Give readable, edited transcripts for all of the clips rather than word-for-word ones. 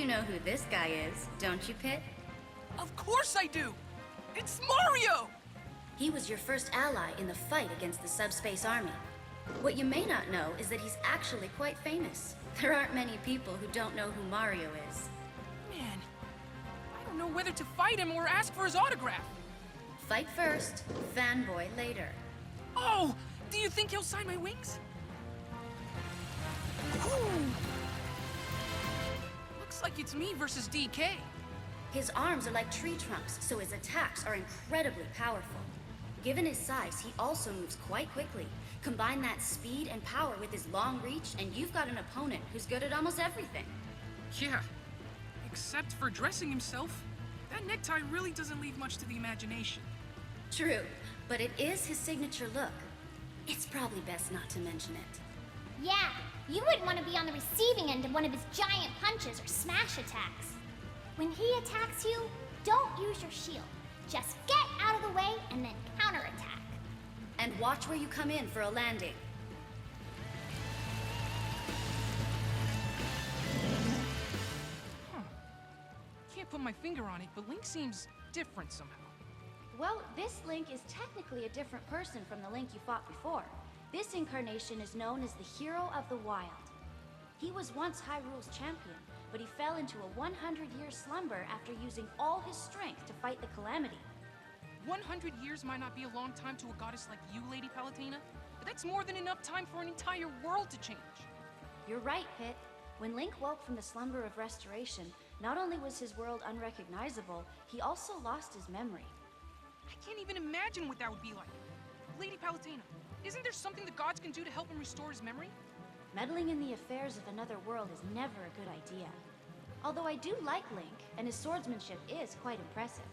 You know who this guy is, don't you, Pit? Of course I do! It's Mario! He was your first ally in the fight against the subspace army. What you may not know is that he's actually quite famous. There aren't many people who don't know who Mario is. Man, I don't know whether to fight him or ask for his autograph. Fight first, fanboy later. Oh! Do you think he'll sign my wings? Ooh. Looks like it's me versus DK. His arms are like tree trunks, so his attacks are incredibly powerful. Given his size, he also moves quite quickly. Combine that speed and power with his long reach, and you've got an opponent who's good at almost everything. Yeah, except for dressing himself. That necktie really doesn't leave much to the imagination. True, but it is his signature look. It's probably best not to mention it. Yeah, you wouldn't want to be on the receiving end of one of his giant punches or smash attacks. When he attacks you, don't use your shield. Just get out of the way and then counterattack. And watch where you come in for a landing. Can't put my finger on it, but Link seems different somehow. Well, this Link is technically a different person from the Link you fought before. This incarnation is known as the Hero of the Wild. He was once Hyrule's champion, but he fell into a 100-year slumber after using all his strength to fight the Calamity. 100 years might not be a long time to a goddess like you, Lady Palutena, but that's more than enough time for an entire world to change. You're right, Pit. When Link woke from the slumber of restoration, not only was his world unrecognizable, he also lost his memory. I can't even imagine what that would be like. Lady Palutena, isn't there something the gods can do to help him restore his memory? Meddling in the affairs of another world is never a good idea. Although I do like Link, and his swordsmanship is quite impressive.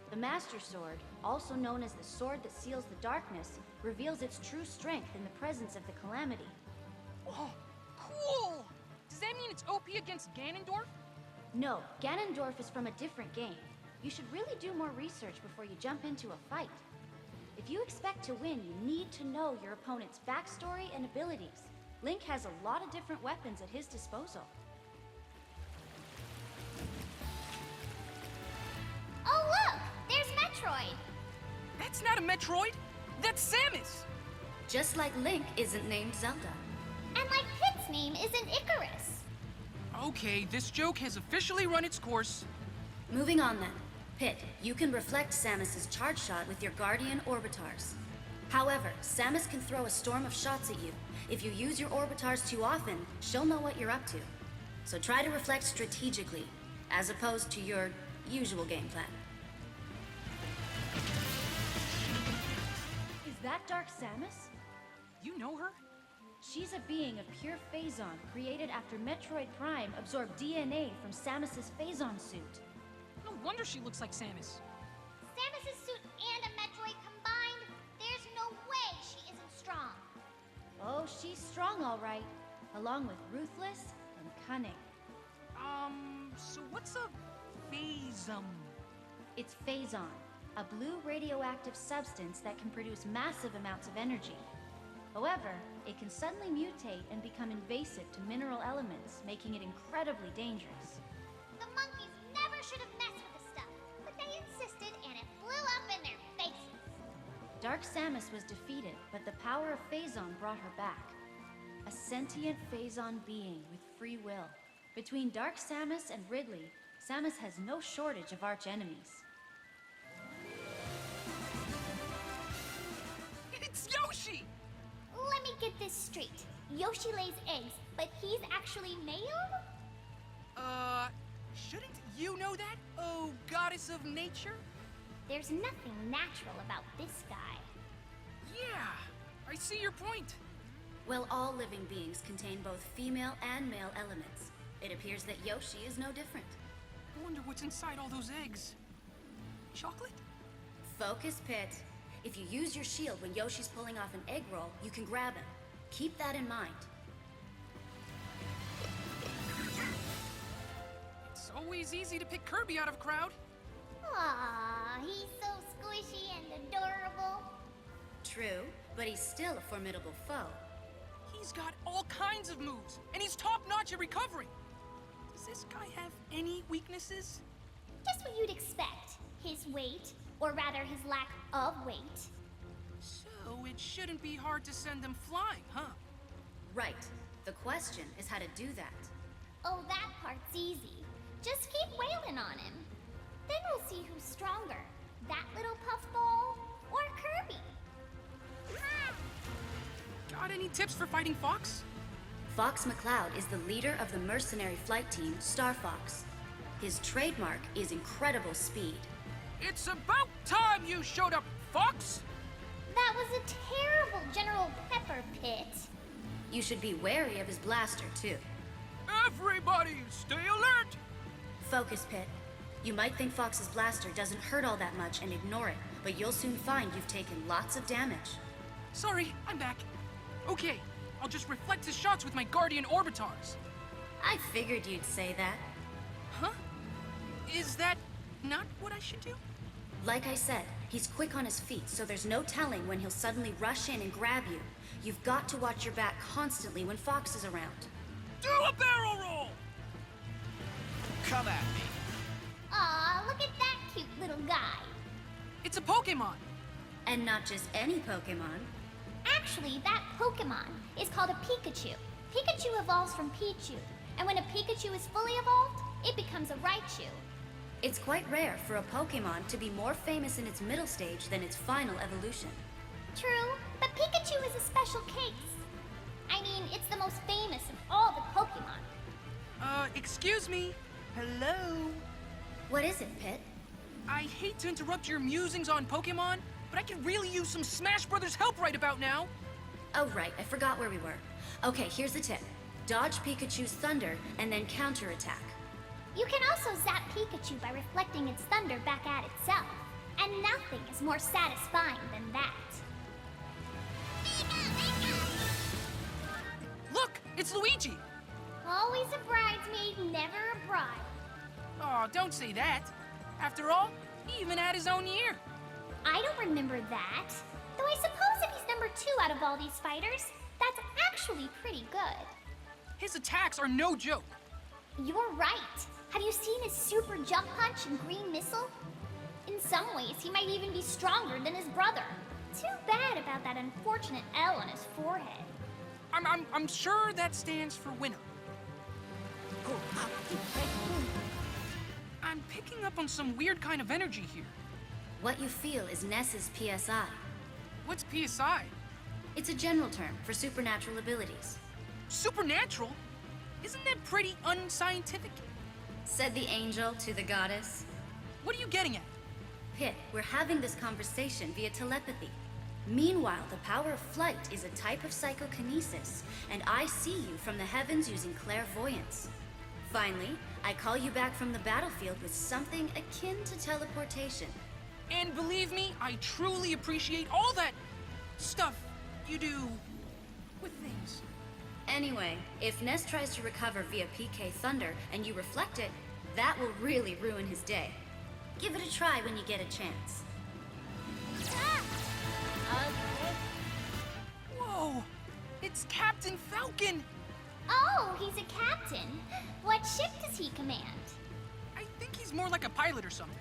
The Master Sword, also known as the Sword that Seals the Darkness, reveals its true strength in the presence of the Calamity. Oh, cool! Does that mean it's OP against Ganondorf? No, Ganondorf is from a different game. You should really do more research before you jump into a fight. If you expect to win, you need to know your opponent's backstory and abilities. Link has a lot of different weapons at his disposal. Oh look! There's Metroid! That's not a Metroid! That's Samus! Just like Link isn't named Zelda. And like Pit's name isn't Icarus. Okay, this joke has officially run its course. Moving on then. Pit, you can reflect Samus's charge shot with your Guardian Orbitars. However, Samus can throw a storm of shots at you. If you use your Orbitars too often, she'll know what you're up to. So try to reflect strategically, as opposed to your usual game plan. Is that Dark Samus? You know her? She's a being of pure Phazon, created after Metroid Prime absorbed DNA from Samus's Phazon suit. No wonder she looks like Samus. Samus's suit and a Metroid combined? There's no way she isn't strong. Oh, she's strong all right, along with ruthless and cunning. So what's a phasm? It's Phazon, a blue radioactive substance that can produce massive amounts of energy. However, it can suddenly mutate and become invasive to mineral elements, making it incredibly dangerous. The monkeys never should have messed with the stuff, but they insisted and it blew up in their faces. Dark Samus was defeated, but the power of Phazon brought her back. A sentient Phazon being with free will. Between Dark Samus and Ridley, Samus has no shortage of arch-enemies. It's Yoshi! Let me get this straight. Yoshi lays eggs, but he's actually male? Shouldn't you know that, oh goddess of nature? There's nothing natural about this guy. Yeah, I see your point. Well, all living beings contain both female and male elements. It appears that Yoshi is no different. I wonder what's inside all those eggs. Chocolate? Focus, Pit. If you use your shield when Yoshi's pulling off an egg roll, you can grab him. Keep that in mind. It's always easy to pick Kirby out of a crowd. Aww, he's so squishy and adorable. True, but he's still a formidable foe. He's got all kinds of moves, and he's top-notch at recovering. Does Does this guy have any weaknesses? Just what you'd expect. His weight, or rather his lack of weight. So it shouldn't be hard to send him flying, huh? Right. The question is how to do that. Oh, that part's easy. Just keep wailing on him. Then we'll see who's stronger. That little puffball or Kirby? Got any tips for fighting Fox? Fox McCloud is the leader of the mercenary flight team, Star Fox. His trademark is incredible speed. It's about time you showed up, Fox! That was a terrible General Pepper Pit. You should be wary of his blaster, too. Everybody, stay alert! Focus, Pit. You might think Fox's blaster doesn't hurt all that much and ignore it, but you'll soon find you've taken lots of damage. Sorry, I'm back. Okay, I'll just reflect his shots with my Guardian Orbitars. I figured you'd say that. Huh? Is that not what I should do? Like I said, he's quick on his feet, so there's no telling when he'll suddenly rush in and grab you. You've got to watch your back constantly when Fox is around. Do a barrel roll! Come at me. Aw, look at that cute little guy. It's a Pokemon. And not just any Pokemon. Actually, that Pokemon is called a Pikachu. Pikachu evolves from Pichu, and when a Pikachu is fully evolved, it becomes a Raichu. It's quite rare for a Pokemon to be more famous in its middle stage than its final evolution. True, but Pikachu is a special case. I mean, it's the most famous of all the Pokemon. Excuse me? Hello? What is it, Pit? I hate to interrupt your musings on Pokemon, but I could really use some Smash Brothers help right about now. Oh, right, I forgot where we were. Okay, here's the tip. Dodge Pikachu's thunder and then counterattack. You can also zap Pikachu by reflecting its thunder back at itself. And nothing is more satisfying than that. Look, it's Luigi. Always a bridesmaid, never a bride. Oh, don't say that. After all, he even had his own year. I don't remember that. Though I suppose if he's number 2 out of all these fighters, that's actually pretty good. His attacks are no joke. You're right. Have you seen his super jump punch and green missile? In some ways, he might even be stronger than his brother. Too bad about that unfortunate L on his forehead. I'm sure that stands for winner. I'm picking up on some weird kind of energy here. What you feel is Ness's PSI. What's PSI? It's a general term for supernatural abilities. Supernatural? Isn't that pretty unscientific? Said the angel to the goddess. What are you getting at? Pit, we're having this conversation via telepathy. Meanwhile, the power of flight is a type of psychokinesis, and I see you from the heavens using clairvoyance. Finally, I call you back from the battlefield with something akin to teleportation. And believe me, I truly appreciate all that stuff you do with things. Anyway, if Ness tries to recover via PK Thunder and you reflect it, that will really ruin his day. Give it a try when you get a chance. Whoa! It's Captain Falcon! Oh, he's a captain. What ship does he command? I think he's more like a pilot or something.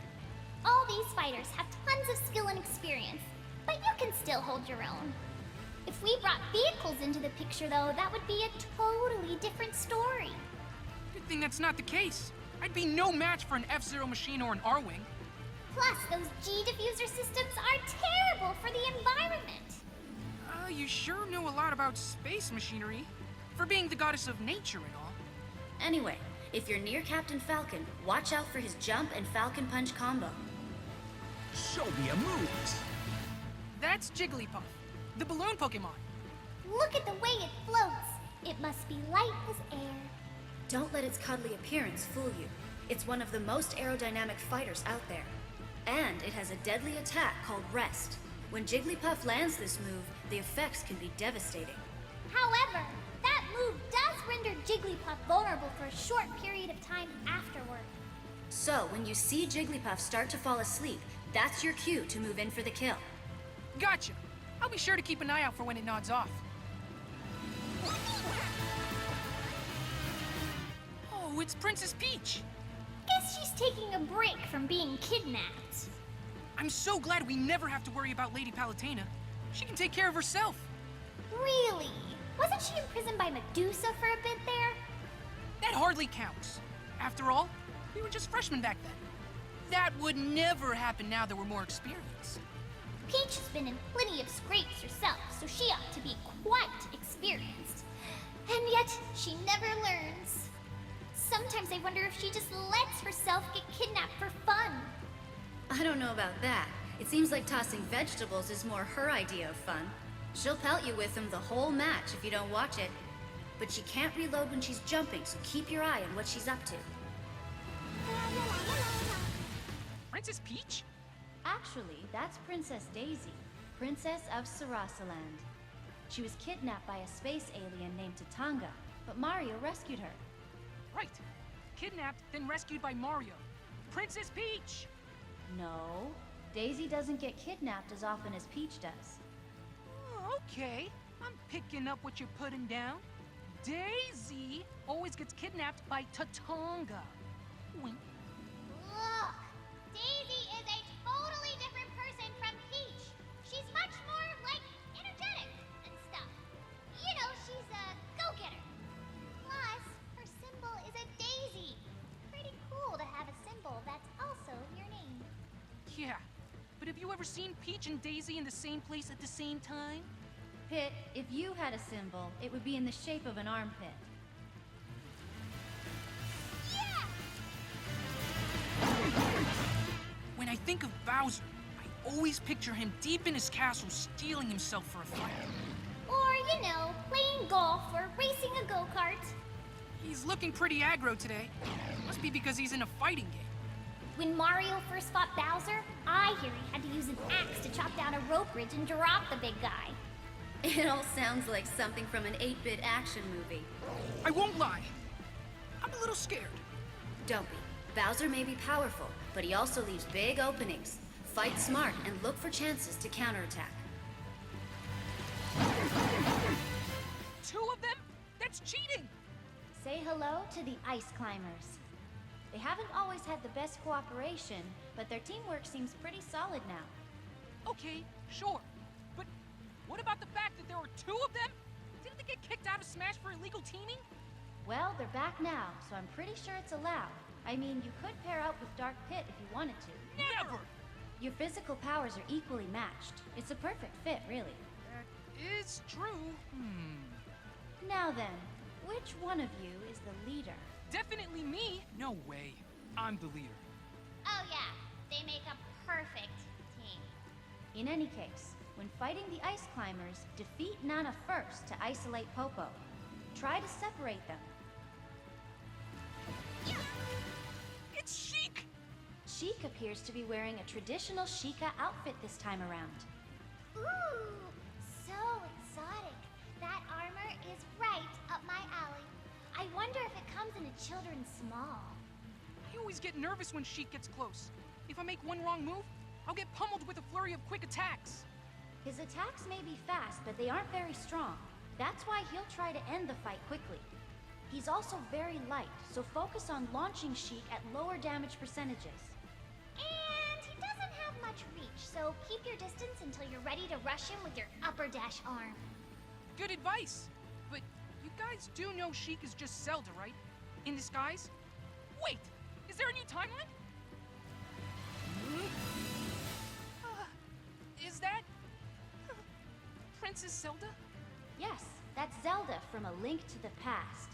All these fighters have tons of skill and experience, but you can still hold your own. If we brought vehicles into the picture, though, that would be a totally different story. Good thing that's not the case. I'd be no match for an F-Zero machine or an R-Wing. Plus, those G-diffuser systems are terrible for the environment. You sure know a lot about space machinery, for being the goddess of nature and all. Anyway, if you're near Captain Falcon, watch out for his jump and Falcon Punch combo. Show me a move. That's Jigglypuff, the balloon Pokemon. Look at the way it floats. It must be light as air. Don't let its cuddly appearance fool you. It's one of the most aerodynamic fighters out there. And it has a deadly attack called Rest. When Jigglypuff lands this move, the effects can be devastating. However, that move does render Jigglypuff vulnerable for a short period of time afterward. So, when you see Jigglypuff start to fall asleep, that's your cue to move in for the kill. Gotcha. I'll be sure to keep an eye out for when it nods off. Oh, it's Princess Peach! Guess she's taking a break from being kidnapped. I'm so glad we never have to worry about Lady Palutena. She can take care of herself. Really? Wasn't she imprisoned by Medusa for a bit there? That hardly counts. After all, we were just freshmen back then. That would never happen now that we're more experienced. Peach has been in plenty of scrapes herself, so she ought to be quite experienced. And yet, she never learns. Sometimes I wonder if she just lets herself get kidnapped for fun. I don't know about that. It seems like tossing vegetables is more her idea of fun. She'll pelt you with them the whole match if you don't watch it. But she can't reload when she's jumping, so keep your eye on what she's up to. Princess Peach? Actually, that's Princess Daisy, Princess of Sarasaland. She was kidnapped by a space alien named Tatanga, but Mario rescued her. Right. Kidnapped, then rescued by Mario. Princess Peach! No, Daisy doesn't get kidnapped as often as Peach does. Oh, okay. I'm picking up what you're putting down. Daisy always gets kidnapped by Tatanga. Wink. Look, Daisy is a totally different person from Peach. She's much more, like, energetic and stuff. You know, she's a go-getter. Plus, her symbol is a daisy. Pretty cool to have a symbol that's also your name. Yeah, but have you ever seen Peach and Daisy in the same place at the same time? Pit, if you had a symbol, it would be in the shape of an armpit. Yeah! When I think of Bowser, I always picture him deep in his castle steeling himself for a fight. Or, you know, playing golf or racing a go-kart. He's looking pretty aggro today. Must be because he's in a fighting game. When Mario first fought Bowser, I hear he had to use an axe to chop down a rope bridge and drop the big guy. It all sounds like something from an 8-bit action movie. I won't lie. I'm a little scared. Don't be. Bowser may be powerful, but he also leaves big openings. Fight smart and look for chances to counterattack. 2 of them? That's cheating! Say hello to the Ice Climbers. They haven't always had the best cooperation, but their teamwork seems pretty solid now. Okay, sure. But what about the fact that there were 2 of them? Didn't they get kicked out of Smash for illegal teaming? Well, they're back now, so I'm pretty sure it's allowed. I mean, you could pair up with Dark Pit if you wanted to. Never! Your physical powers are equally matched. It's a perfect fit, really. That is true. Now then, which one of you is the leader? Definitely me. No way. I'm the leader. Oh yeah, they make a perfect team. In any case, when fighting the Ice Climbers, defeat Nana first to isolate Popo. Try to separate them. It's Sheik! Sheik appears to be wearing a traditional Sheikah outfit this time around. Ooh, so exotic. That armor is right up my alley. I wonder if it comes in a children's small. I always get nervous when Sheik gets close. If I make one wrong move, I'll get pummeled with a flurry of quick attacks. His attacks may be fast, but they aren't very strong. That's why he'll try to end the fight quickly. He's also very light, so focus on launching Sheik at lower damage percentages. And he doesn't have much reach, so keep your distance until you're ready to rush him with your upper dash arm. Good advice. But you guys do know Sheik is just Zelda, right? In disguise? Wait! Is there a new timeline? Is that... Princess Zelda? Yes, that's Zelda from A Link to the Past.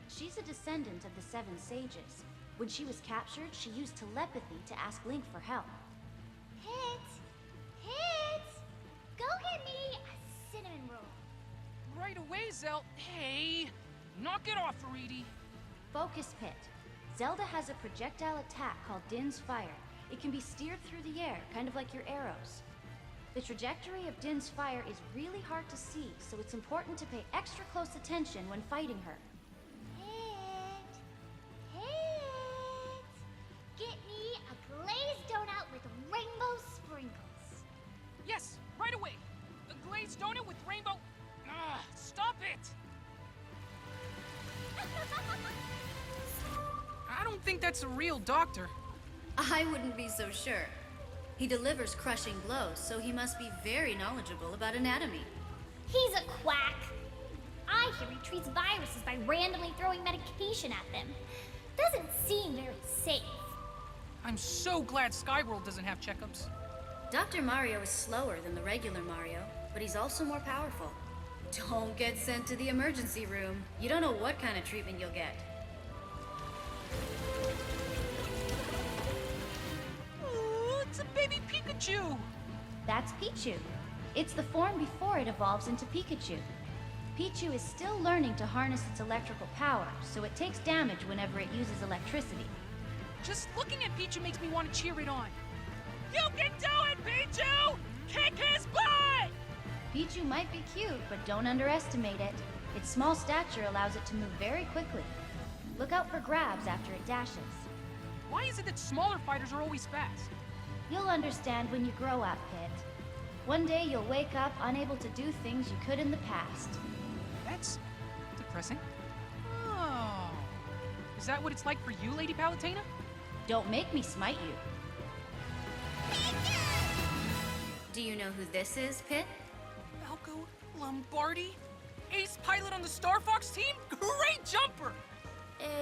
She's a descendant of the 7 Sages. When she was captured, she used telepathy to ask Link for help. Hit! Hit! Go get me a cinnamon roll. Right away, Zel. Hey! Knock it off, Viridi. Focus Pit. Zelda has a projectile attack called Din's Fire. It can be steered through the air, kind of like your arrows. The trajectory of Din's Fire is really hard to see, so it's important to pay extra close attention when fighting her. Hit! Hit! Get me a glazed donut with rainbow sprinkles. Yes, right away. A glazed donut with rainbow... Stop it! don't think that's a real doctor. I wouldn't be so sure. He delivers crushing blows, so he must be very knowledgeable about anatomy. He's a quack. I hear he treats viruses by randomly throwing medication at them. Doesn't seem very safe. I'm so glad Skyworld doesn't have checkups. Dr. Mario is slower than the regular Mario, but he's also more powerful. Don't get sent to the emergency room. You don't know what kind of treatment you'll get. Ooh, it's a baby Pikachu! That's Pichu. It's the form before it evolves into Pikachu. Pichu is still learning to harness its electrical power, so it takes damage whenever it uses electricity. Just looking at Pichu makes me want to cheer it on. You can do it, Pichu! Kick his butt! Pichu might be cute, but don't underestimate it. Its small stature allows it to move very quickly. Look out for grabs after it dashes. Why is it that smaller fighters are always fast? You'll understand when you grow up, Pit. One day you'll wake up unable to do things you could in the past. That's depressing. Oh. Is that what it's like for you, Lady Palutena? Don't make me smite you. Do you know who this is, Pit? Falco Lombardi? Ace pilot on the Star Fox team? Great jumper!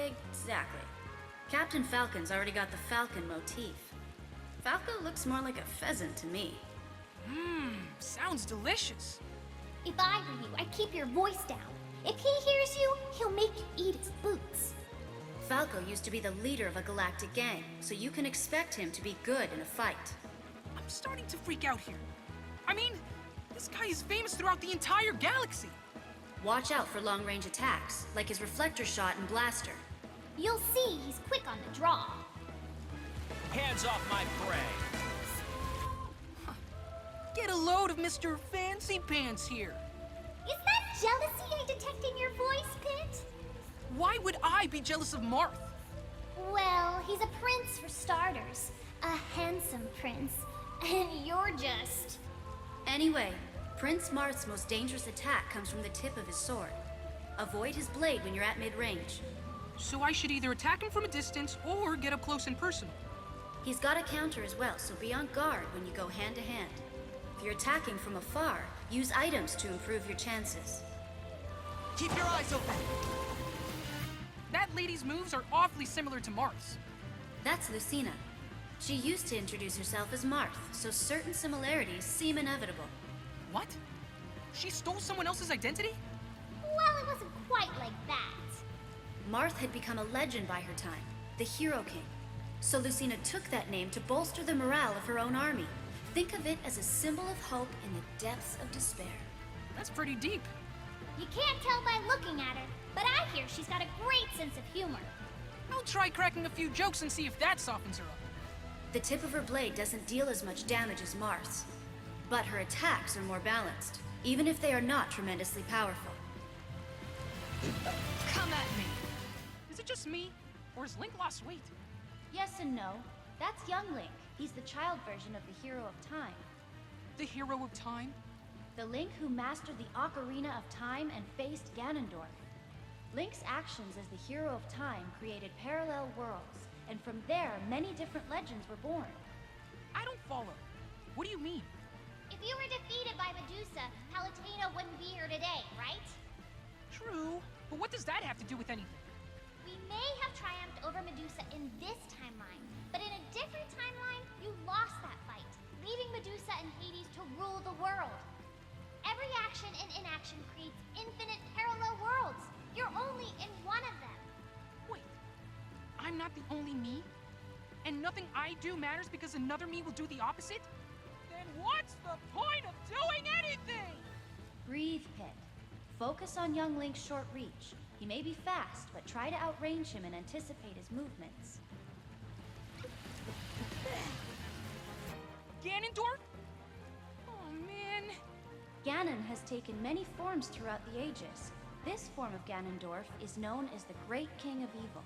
Exactly. Captain Falcon's already got the falcon motif. Falco looks more like a pheasant to me. Sounds delicious. If I were you, I'd keep your voice down. If he hears you, he'll make you eat his boots. Falco used to be the leader of a galactic gang, so you can expect him to be good in a fight. I'm starting to freak out here. I mean, this guy is famous throughout the entire galaxy. Watch out for long-range attacks, like his reflector shot and blaster. You'll see he's quick on the draw. Hands off my prey. Get a load of Mr. Fancy Pants here. Is that jealousy I detect in your voice, Pit? Why would I be jealous of Marth? Well, he's a prince for starters. A handsome prince. And you're just... Anyway, Prince Marth's most dangerous attack comes from the tip of his sword. Avoid his blade when you're at mid-range. So I should either attack him from a distance or get up close and personal. He's got a counter as well, so be on guard when you go hand-to-hand. If you're attacking from afar, use items to improve your chances. Keep your eyes open. That lady's moves are awfully similar to Marth's. That's Lucina. She used to introduce herself as Marth, so certain similarities seem inevitable. What? She stole someone else's identity? Well, it wasn't quite like that. Marth had become a legend by her time, the Hero King. So Lucina took that name to bolster the morale of her own army. Think of it as a symbol of hope in the depths of despair. That's pretty deep. You can't tell by looking at her, but I hear she's got a great sense of humor. I'll try cracking a few jokes and see if that softens her up. The tip of her blade doesn't deal as much damage as Marth's, but her attacks are more balanced, even if they are not tremendously powerful. Come at me! Is it just me, or has Link lost weight? Yes and no. That's young Link. He's the child version of the Hero of Time. The Hero of Time? The Link who mastered the Ocarina of Time and faced Ganondorf. Link's actions as the Hero of Time created parallel worlds, and from there, many different legends were born. I don't follow. What do you mean? If you were defeated by Medusa, Palutena wouldn't be here today, right? True, but what does that have to do with anything? We may have triumphed over Medusa in this timeline, but in a different timeline, you lost that fight, leaving Medusa and Hades to rule the world. Every action and inaction creates infinite parallel worlds. You're only in one of them. Wait, I'm not the only me? And nothing I do matters because another me will do the opposite? Then what's the point of doing anything? Breathe, Pit. Focus on young Link's short reach. He may be fast, but try to outrange him and anticipate his movements. Ganondorf? Oh man. Ganon has taken many forms throughout the ages. This form of Ganondorf is known as the Great King of Evil.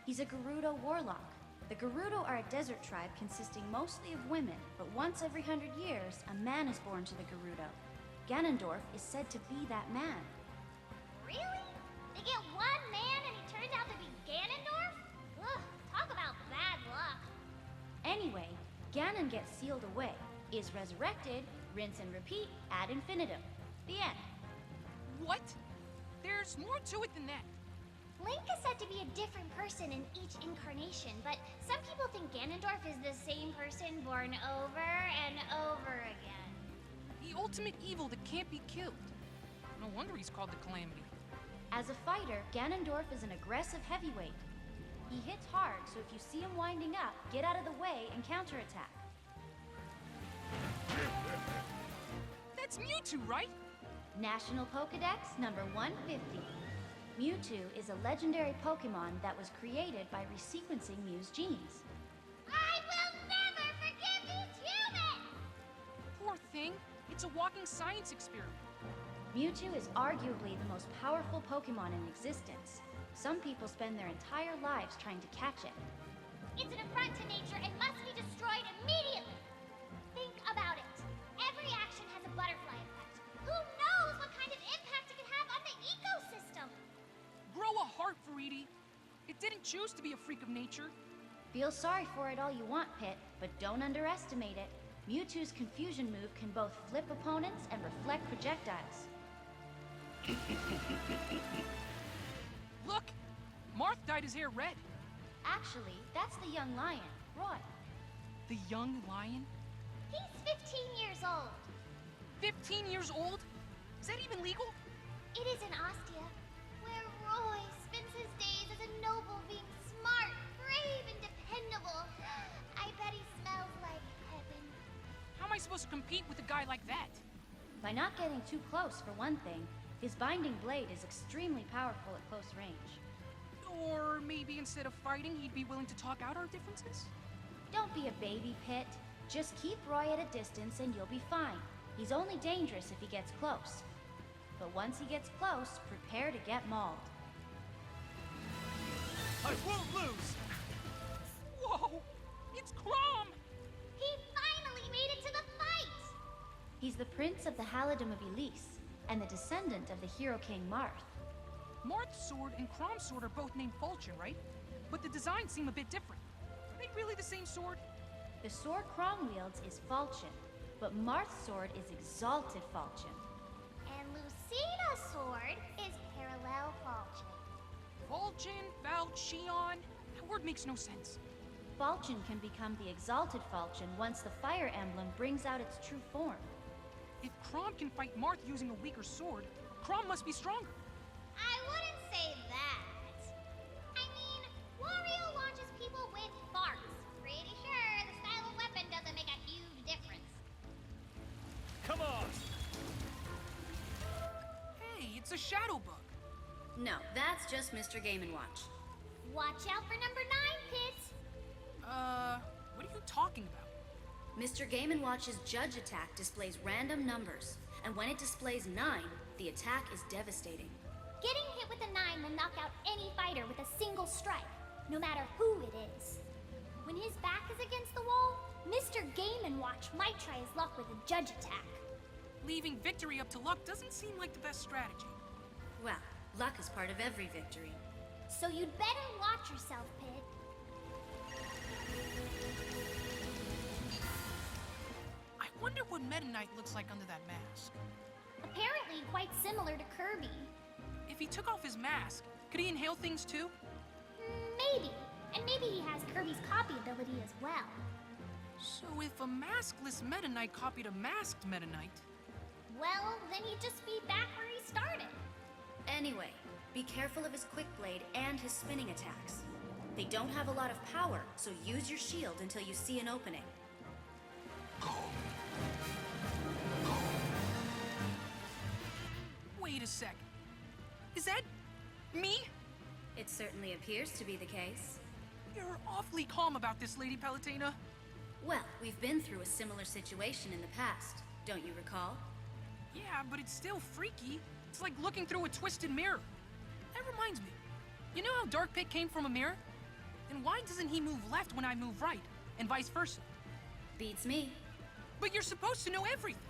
He's a Gerudo warlock. The Gerudo are a desert tribe consisting mostly of women, but once every 100 years, a man is born to the Gerudo. Ganondorf is said to be that man. Really? They get one man and he turns out to be Ganondorf? Ugh, Ganon gets sealed away, is resurrected, rinse and repeat ad infinitum. The end. What? There's more to it than that. Link is said to be a different person in each incarnation, but some people think Ganondorf is the same person born over and over again. The ultimate evil that can't be killed. No wonder he's called the Calamity. As a fighter, Ganondorf is an aggressive heavyweight. He hits hard, so if you see him winding up, get out of the way and counterattack. That's Mewtwo, right? National Pokédex number 150. Mewtwo is a legendary Pokémon that was created by resequencing Mew's genes. I will never forgive these humans! Poor thing. It's a walking science experiment. Mewtwo is arguably the most powerful Pokémon in existence. Some people spend their entire lives trying to catch it. It's an affront to nature and must be destroyed immediately! Think about it. Every action has a butterfly effect. Who knows what kind of impact it could have on the ecosystem? Grow a heart, Viridi. It didn't choose to be a freak of nature. Feel sorry for it all you want, Pit, but don't underestimate it. Mewtwo's confusion move can both flip opponents and reflect projectiles. Look! Marth dyed his hair red. Actually, that's the young lion, Roy. The young lion? He's 15 years old. 15 years old? Is that even legal? It is in Ostia, where Roy spends his days as a noble being smart, brave, and dependable. I bet he smells like heaven. How am I supposed to compete with a guy like that? By not getting too close, for one thing, his binding blade is extremely powerful at close range. Or maybe instead of fighting, he'd be willing to talk out our differences? Don't be a baby, Pit. Just keep Roy at a distance and you'll be fine. He's only dangerous if he gets close. But once he gets close, prepare to get mauled. I won't lose! Whoa! It's Chrom! He finally made it to the fight! He's the prince of the Halidom of Elise, and the descendant of the hero king Marth. Marth's sword and Chrom's sword are both named Falchion, right? But the designs seem a bit different. Are they really the same sword? The sword Chrom wields is Falchion, but Marth's sword is Exalted Falchion. And Lucina's sword is Parallel Falchion. Falchion, Falchion? That word makes no sense. Falchion can become the Exalted Falchion once the fire emblem brings out its true form. If Chrom can fight Marth using a weaker sword, Chrom must be stronger. I wouldn't say that. I mean, Wario launches people with farts. Pretty sure the style of weapon doesn't make a huge difference. Come on! Hey, it's a shadow bug. No, that's just Mr. Game & Watch. Watch out for number 9, Pit. What are you talking about? Mr. Game & Watch's Judge attack displays random numbers, and when it displays 9, the attack is devastating. Getting hit with a 9 will knock out any fighter with a single strike, no matter who it is. When his back is against the wall, Mr. Game & Watch might try his luck with a Judge attack. Leaving victory up to luck doesn't seem like the best strategy. Well, luck is part of every victory. So you'd better watch yourself, Pit. I wonder what Meta Knight looks like under that mask. Apparently quite similar to Kirby. If he took off his mask, could he inhale things too? Maybe. And maybe he has Kirby's copy ability as well. So if a maskless Meta Knight copied a masked Meta Knight... Well, then he'd just be back where he started. Anyway, be careful of his quick blade and his spinning attacks. They don't have a lot of power, so use your shield until you see an opening. Wait a sec. Is that... me? It certainly appears to be the case. You're awfully calm about this, Lady Palutena. Well, we've been through a similar situation in the past, don't you recall? Yeah, but it's still freaky. It's like looking through a twisted mirror. That reminds me. You know how Dark Pit came from a mirror? Then why doesn't he move left when I move right, and vice versa? Beats me. But you're supposed to know everything.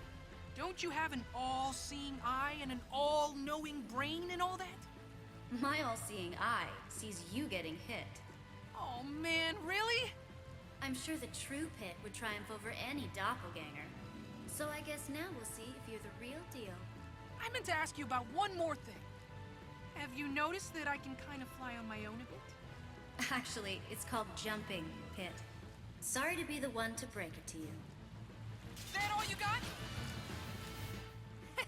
Don't you have an all-seeing eye and an all-knowing brain and all that? My all-seeing eye sees you getting hit. Oh man, really? I'm sure the true Pit would triumph over any doppelganger. So I guess now we'll see if you're the real deal. I meant to ask you about one more thing. Have you noticed that I can kind of fly on my own a bit? Actually, it's called jumping, Pit. Sorry to be the one to break it to you. That all you got?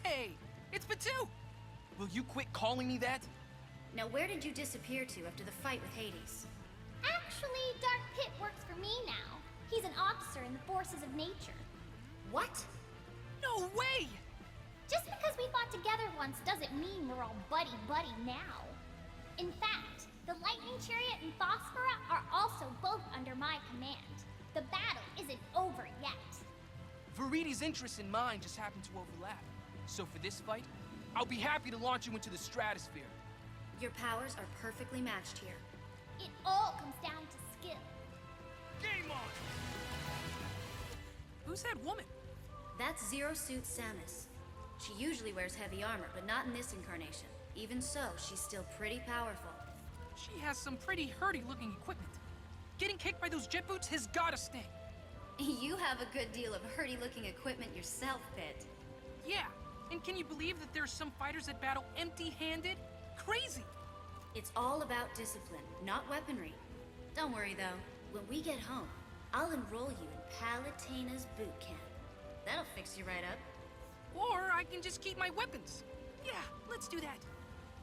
Hey, it's Batu! Will you quit calling me that? Now where did you disappear to after the fight with Hades? Actually, Dark Pit works for me now. He's an officer in the forces of nature. What? No way! Just because we fought together once doesn't mean we're all buddy-buddy now. In fact, the Lightning Chariot and Phosphora are also both under my command. The battle isn't over yet. Viridi's interests and mine just happen to overlap. So for this fight, I'll be happy to launch you into the stratosphere. Your powers are perfectly matched here. It all comes down to skill. Game on! Who's that woman? That's Zero Suit Samus. She usually wears heavy armor, but not in this incarnation. Even so, she's still pretty powerful. She has some pretty hurdy-looking equipment. Getting kicked by those jet boots has gotta sting. You have a good deal of hurdy-looking equipment yourself, Pit. Yeah, and can you believe that there's some fighters that battle empty-handed? Crazy! It's all about discipline, not weaponry. Don't worry, though. When we get home, I'll enroll you in Palutena's boot camp. That'll fix you right up. Or I can just keep my weapons. Yeah, let's do that.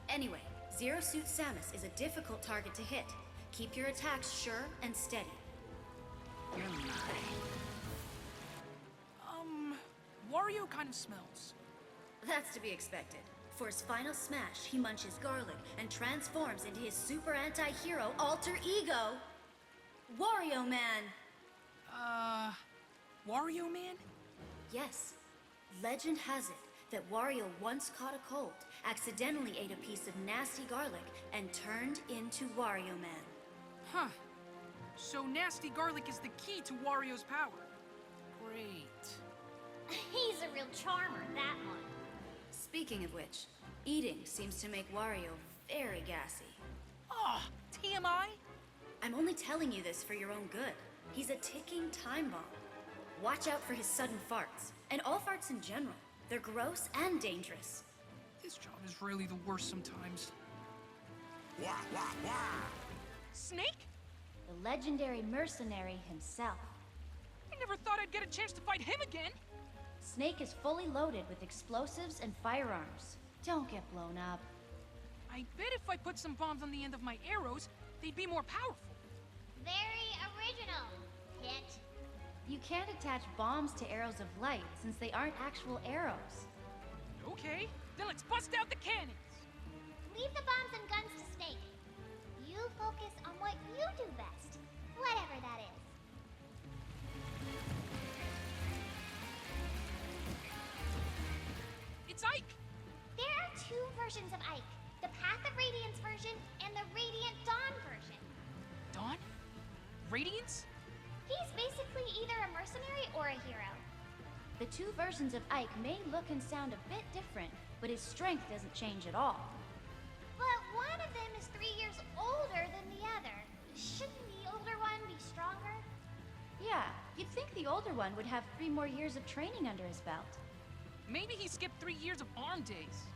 Anyway, Zero Suit Samus is a difficult target to hit. Keep your attacks sure and steady. Wario kind of smells. That's to be expected. For his final smash, he munches garlic and transforms into his super anti-hero alter ego, Wario Man. Wario Man? Yes. Legend has it that Wario once caught a cold, accidentally ate a piece of nasty garlic, and turned into Wario Man. Huh. So nasty garlic is the key to Wario's power. Great. He's a real charmer, that one. Speaking of which, eating seems to make Wario very gassy. Ah, TMI? I'm only telling you this for your own good. He's a ticking time bomb. Watch out for his sudden farts, and all farts in general. They're gross and dangerous. This job is really the worst sometimes. Wah, wah, wah! Snake? The legendary mercenary himself. I never thought I'd get a chance to fight him again. Snake is fully loaded with explosives and firearms. Don't get blown up. I bet if I put some bombs on the end of my arrows, they'd be more powerful. Very original, Pit. You can't attach bombs to arrows of light since they aren't actual arrows. Okay, then let's bust out the cannons. Leave the bombs and guns to Snake. You focus on what you do best, whatever that is. It's Ike! There are two versions of Ike. The Path of Radiance version and the Radiant Dawn version. Dawn? Radiance? He's basically either a mercenary or a hero. The two versions of Ike may look and sound a bit different, but his strength doesn't change at all. But one of them is 3 years older than the other. Shouldn't the older one be stronger? Yeah, you'd think the older one would have 3 more years of training under his belt. Maybe he skipped 3 years of arm days.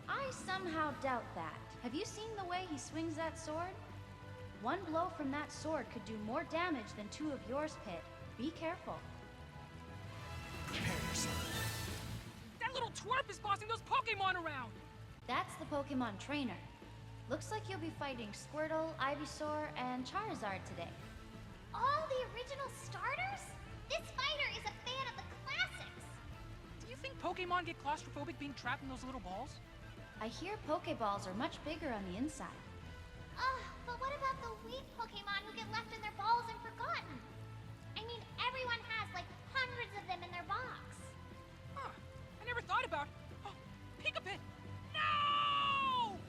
I somehow doubt that. Have you seen the way he swings that sword? One blow from that sword could do more damage than 2 of yours, Pit. Be careful. That little twerp is bossing those Pokemon around! That's the Pokemon trainer. Looks like you'll be fighting Squirtle, Ivysaur, and Charizard today. All the original starters? This fighter is a fan of the classics. Do you think Pokemon get claustrophobic being trapped in those little balls? I hear Pokeballs are much bigger on the inside. But what about the weak Pokemon who get left in their balls and forgotten? I mean, everyone has like hundreds of them in their box. Huh. I never thought about... Oh, Pika-Pit! No!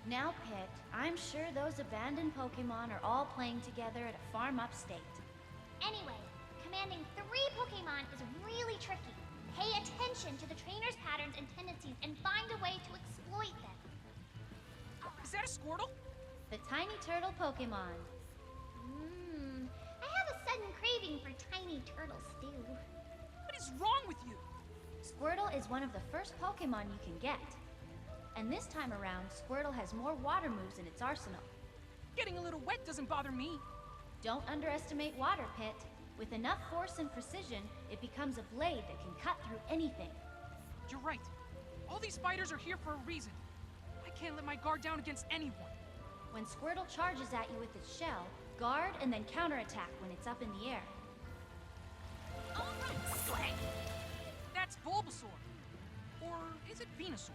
Now, Pit, I'm sure those abandoned Pokemon are all playing together at a farm upstate. Anyway, commanding 3 Pokemon is really tricky. Pay attention to the trainer's patterns and tendencies and find a way to exploit them. Is that a Squirtle? The tiny turtle Pokemon. I have a sudden craving for tiny turtle stew. What is wrong with you? Squirtle is one of the first Pokemon you can get. And this time around, Squirtle has more water moves in its arsenal. Getting a little wet doesn't bother me. Don't underestimate Water Pit. With enough force and precision, it becomes a blade that can cut through anything. You're right. All these fighters are here for a reason. I can't let my guard down against anyone. When Squirtle charges at you with its shell, guard and then counterattack when it's up in the air. Alright, Slay! That's Bulbasaur. Or is it Venusaur?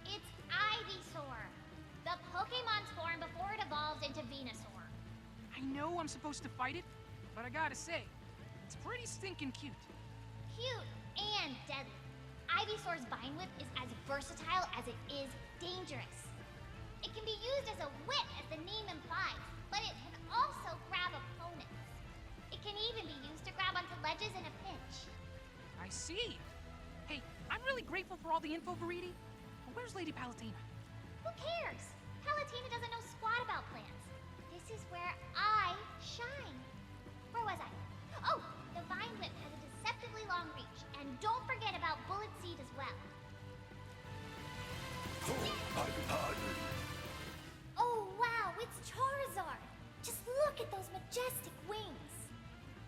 It's Ivysaur, the Pokemon's form before it evolves into Venusaur. I know I'm supposed to fight it, but I gotta say, it's pretty stinking cute. Cute and deadly. Ivysaur's Vine Whip is as versatile as it is dangerous. It can be used as a whip, as the name implies, but it can also grab opponents. It can even be used to grab onto ledges in a pinch. I see. Hey, I'm really grateful for all the info, Viridi. But where's Lady Palutena? Who cares? Palutena doesn't know squat about plants. This is where I shine. Where was I? Oh, the Vine Whip has a deceptively long reach, and don't forget about Bullet Seed as well. Oh wow, it's Charizard! Just look at those majestic wings!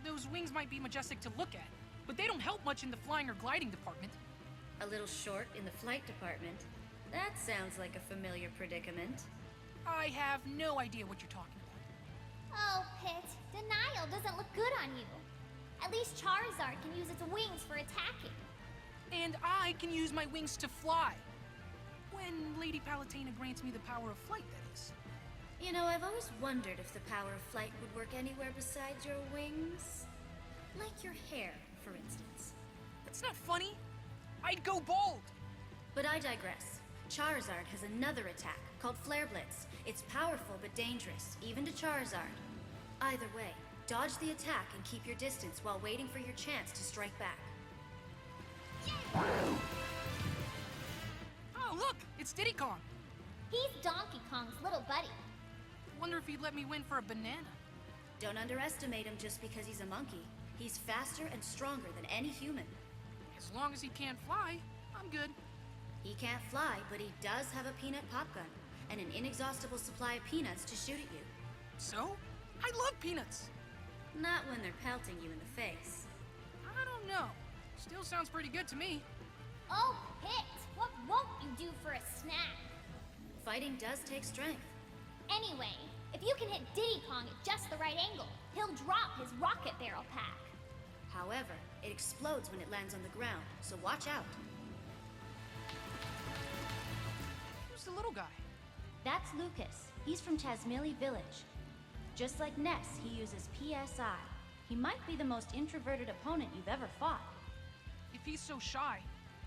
Those wings might be majestic to look at, but they don't help much in the flying or gliding department. A little short in the flight department. That sounds like a familiar predicament. I have no idea what you're talking about. Oh, Pit, denial doesn't look good on you. At least Charizard can use its wings for attacking. And I can use my wings to fly. When Lady Palutena grants me the power of flight, that is. You know, I've always wondered if the power of flight would work anywhere besides your wings. Like your hair, for instance. That's not funny. I'd go bald. But I digress. Charizard has another attack called Flare Blitz. It's powerful but dangerous, even to Charizard. Either way, dodge the attack and keep your distance while waiting for your chance to strike back. Oh, look! It's Diddy Kong. He's Donkey Kong's little buddy. Wonder if he'd let me win for a banana. Don't underestimate him just because he's a monkey. He's faster and stronger than any human. As long as he can't fly, I'm good. He can't fly, but he does have a peanut pop gun and an inexhaustible supply of peanuts to shoot at you. So? I love peanuts. Not when they're pelting you in the face. I don't know. Still sounds pretty good to me. Oh, Pit, what won't you do for a snack? Fighting does take strength. Anyway, if you can hit Diddy Kong at just the right angle, he'll drop his rocket barrel pack. However, it explodes when it lands on the ground, so watch out. Who's the little guy? That's Lucas. He's from Tasmili Village. Just like Ness, he uses PSI. He might be the most introverted opponent you've ever fought. If he's so shy,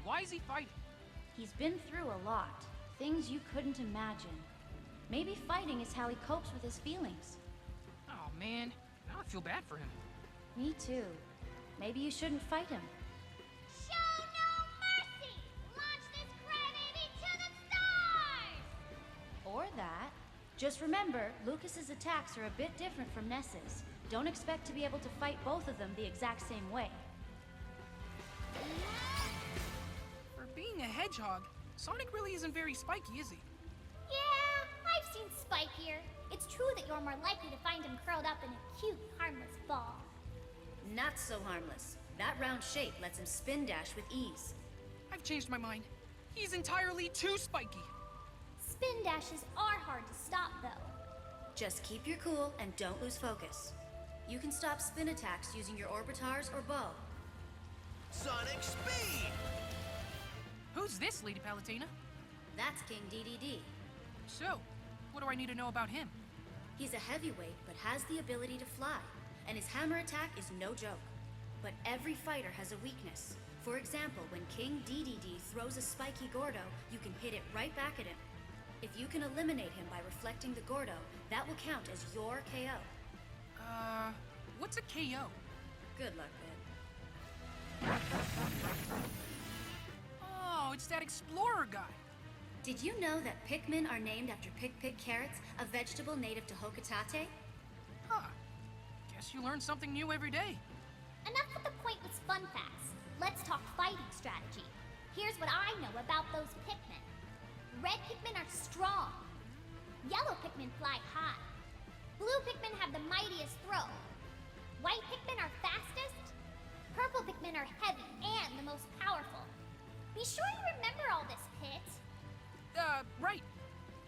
why is he fighting? He's been through a lot. Things you couldn't imagine. Maybe fighting is how he copes with his feelings. Oh man, now I feel bad for him. Me too. Maybe you shouldn't fight him. Show no mercy! Launch this crybaby to the stars! Or that. Just remember, Lucas's attacks are a bit different from Ness's. Don't expect to be able to fight both of them the exact same way. For being a hedgehog, Sonic really isn't very spiky, is he? Yeah, I've seen spikier. It's true that you're more likely to find him curled up in a cute, harmless ball. Not so harmless. That round shape lets him spin dash with ease. I've changed my mind. He's entirely too spiky. Spin dashes are hard to stop, though. Just keep your cool and don't lose focus. You can stop spin attacks using your orbitars or bow. Sonic speed! Who's this, Lady Palutena? That's King DDD. So, what do I need to know about him? He's a heavyweight but has the ability to fly, and his hammer attack is no joke. But every fighter has a weakness. For example, when King DDD throws a spiky Gordo, you can hit it right back at him. If you can eliminate him by reflecting the Gordo, that will count as your KO. What's a KO? Good luck, Bit. Oh, it's that explorer guy. Did you know that Pikmin are named after Pick carrots, a vegetable native to Hokitate? Huh. Guess you learn something new every day. Enough with the pointless fun facts. Let's talk fighting strategy. Here's what I know about those Pikmin. Red Pikmin are strong. Yellow Pikmin fly high. Blue Pikmin have the mightiest throw. White Pikmin are fastest. Purple Pikmin are heavy and the most powerful. Be sure you remember all this, Pit. Right.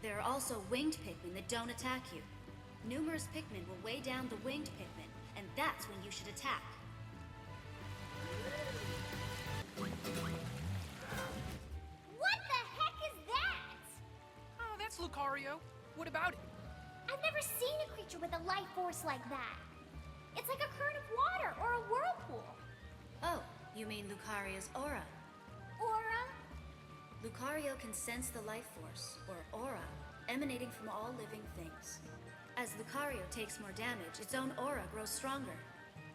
There are also winged Pikmin that don't attack you. Numerous Pikmin will weigh down the winged Pikmin, and that's when you should attack. What the heck is that? Oh, that's Lucario. What about it? I've never seen a creature with a life force like that. It's like a current of water or a whirlpool. Oh, you mean Lucario's aura. Aura? Lucario can sense the life force, or aura, emanating from all living things. As Lucario takes more damage, its own aura grows stronger.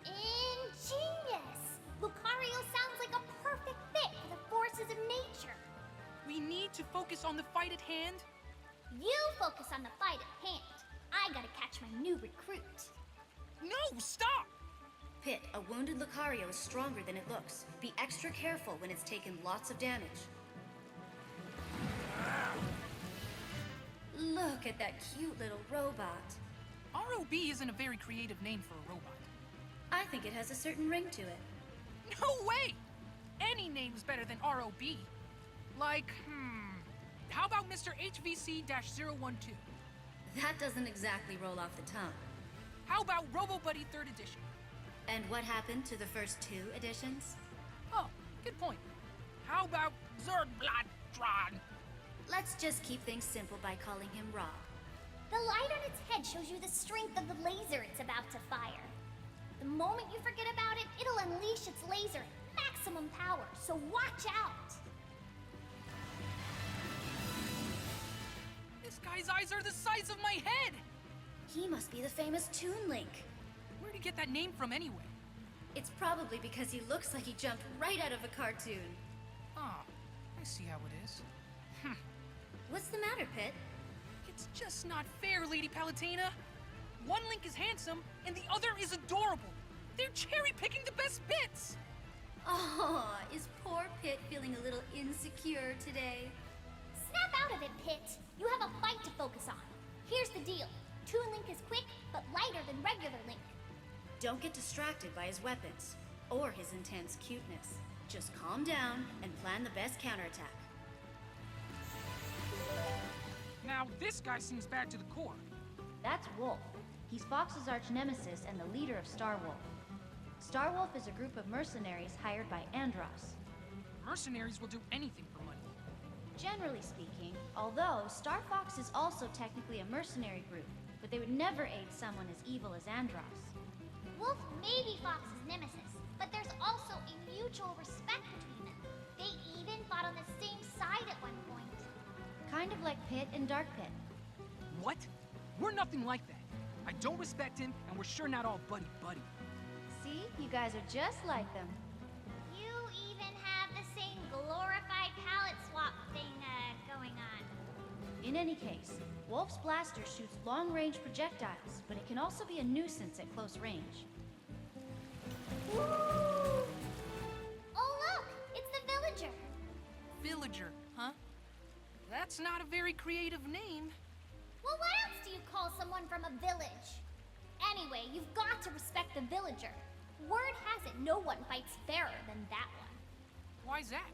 Ingenious! Lucario sounds like a perfect fit for the forces of nature. We need to focus on the fight at hand. You focus on the fight at hand. I gotta catch my new recruit. No, stop! Pit, a wounded Lucario is stronger than it looks. Be extra careful when it's taken lots of damage. Look at that cute little robot. ROB isn't a very creative name for a robot. I think it has a certain ring to it. No way! Any name's better than ROB. Like, how about Mr. HVC-012? That doesn't exactly roll off the tongue. How about Robo Buddy 3rd Edition? And what happened to the first 2 editions? Oh, good point. How about Zerdbladron? Let's just keep things simple by calling him Rob. The light on its head shows you the strength of the laser it's about to fire. The moment you forget about it, it'll unleash its laser at maximum power, so watch out! This guy's eyes are the size of my head! He must be the famous Toon Link. Where'd he get that name from anyway? It's probably because he looks like he jumped right out of a cartoon. Ah, I see how it is. What's the matter, Pit? It's just not fair, Lady Palutena. One Link is handsome, and the other is adorable. They're cherry-picking the best bits! Oh, is poor Pit feeling a little insecure today? Snap out of it, Pit! You have a fight to focus on. Here's the deal. Toon Link is quick, but lighter than regular Link. Don't get distracted by his weapons, or his intense cuteness. Just calm down and plan the best counterattack. Now, this guy seems bad to the core. That's Wolf. He's Fox's arch nemesis and the leader of Starwolf. Starwolf is a group of mercenaries hired by Andross. Mercenaries will do anything for money. Generally speaking, although Star Fox is also technically a mercenary group, but they would never aid someone as evil as Andross. Wolf may be Fox's nemesis, but there's also a mutual respect between them. They even fought on the same side at one point. Kind of like Pit and Dark Pit. What? We're nothing like that. I don't respect him, and we're sure not all buddy-buddy. See? You guys are just like them. You even have the same glorified palette swap thing going on. In any case, Wolf's blaster shoots long-range projectiles, but it can also be a nuisance at close range. Woo! Oh look! It's the villager! Villager, huh? That's not a very creative name. Well, what else do you call someone from a village? Anyway, you've got to respect the villager. Word has it no one fights fairer than that one. Why's that?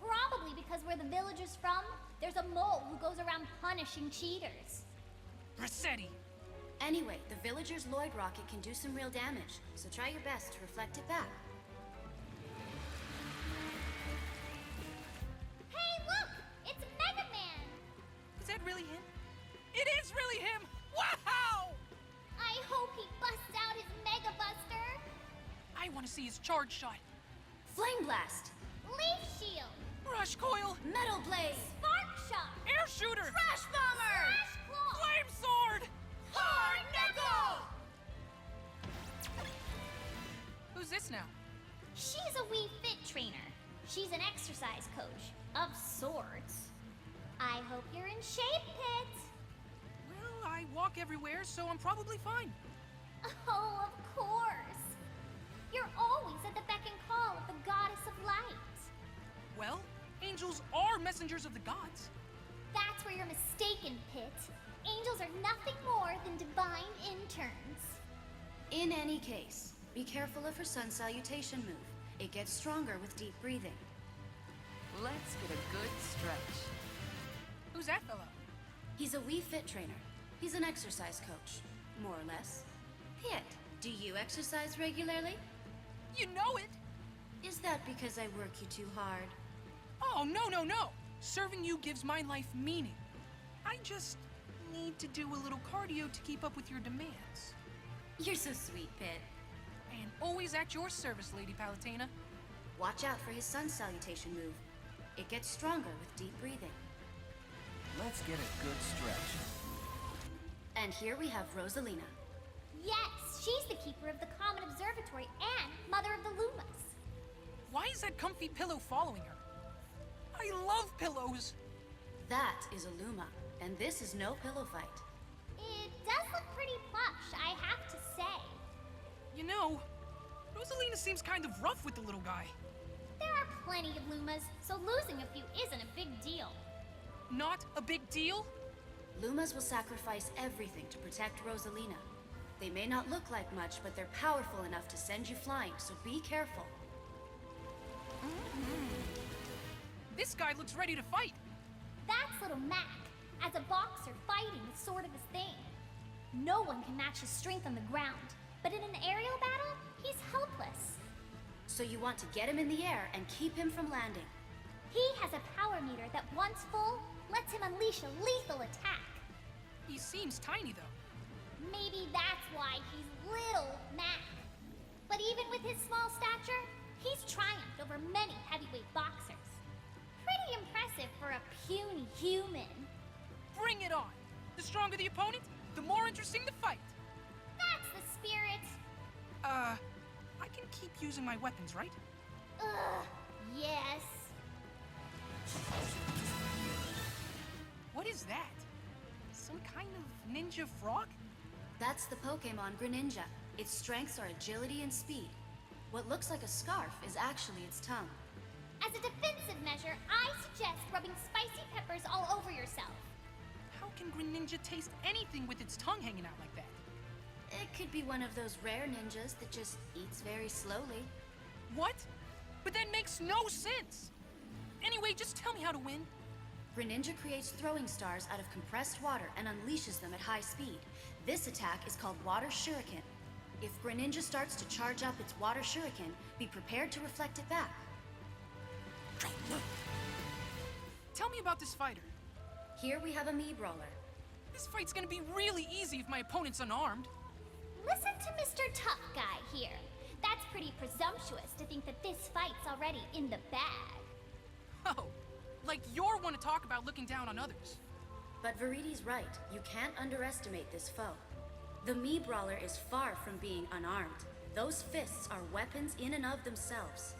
Probably because where the villager's from, there's a mole who goes around punishing cheaters. Rossetti. Anyway, the villager's Lloyd rocket can do some real damage, so try your best to reflect it back. Hey, look! It's Mega Man! Is that really him? It is really him! Wow! I hope he busts out his Mega Buster! I want to see his charge shot. Flame Blast! Leaf Shield! Rush coil! Metal Blade! Spark Shock! Air shooter! Crash Bomber! Slash Claw! Flame sword! Hard Knuckle! Who's this now? She's a Wii Fit trainer. She's an exercise coach. Of sorts. I hope you're in shape, Pit. Well, I walk everywhere, so I'm probably fine. Oh, of course. You're always at the beck and call of the goddess of light. Well, angels are messengers of the gods. That's where you're mistaken, Pit. Angels are nothing more than divine interns. In any case, be careful of her sun salutation move. It gets stronger with deep breathing. Let's get a good stretch. Who's that fellow? He's a Wii Fit trainer. He's an exercise coach, more or less. Pit, do you exercise regularly? You know it! Is that because I work you too hard? Oh, no. Serving you gives my life meaning. I just need to do a little cardio to keep up with your demands. You're so sweet, Pit. And always at your service, Lady Palutena. Watch out for his sun salutation move. It gets stronger with deep breathing. Let's get a good stretch. And here we have Rosalina. Yes, she's the keeper of the Common Observatory and mother of the Lumas. Why is that comfy pillow following her? I love pillows! That is a Luma, and this is no pillow fight. It does look pretty plush, I have to say. You know, Rosalina seems kind of rough with the little guy. There are plenty of Lumas, so losing a few isn't a big deal. Not a big deal? Lumas will sacrifice everything to protect Rosalina. They may not look like much, but they're powerful enough to send you flying, so be careful. This guy looks ready to fight. That's little Mac. As a boxer, fighting is sort of his thing. No one can match his strength on the ground, but in an aerial battle, he's helpless. So you want to get him in the air and keep him from landing. He has a power meter that, once full, lets him unleash a lethal attack. He seems tiny, though. Maybe that's why he's little Mac. But even with his small stature, he's triumphed over many heavyweight boxers. Pretty impressive for a puny human. Bring it on! The stronger the opponent, the more interesting the fight. That's the spirit. I can keep using my weapons, right? Ugh, yes. What is that? Some kind of ninja frog? That's the Pokemon Greninja. Its strengths are agility and speed. What looks like a scarf is actually its tongue. As a defensive measure, I suggest rubbing spicy peppers all over yourself. How can Greninja taste anything with its tongue hanging out like that? It could be one of those rare ninjas that just eats very slowly. What? But that makes no sense! Anyway, just tell me how to win. Greninja creates throwing stars out of compressed water and unleashes them at high speed. This attack is called Water Shuriken. If Greninja starts to charge up its Water Shuriken, be prepared to reflect it back. Tell me about this fighter. Here we have a Mii Brawler. This fight's gonna be really easy if my opponent's unarmed. Listen to Mr. Tough Guy here. That's pretty presumptuous to think that this fight's already in the bag. Oh, like you're one to talk about looking down on others. But Viridi's right. You can't underestimate this foe. The Mii Brawler is far from being unarmed. Those fists are weapons in and of themselves.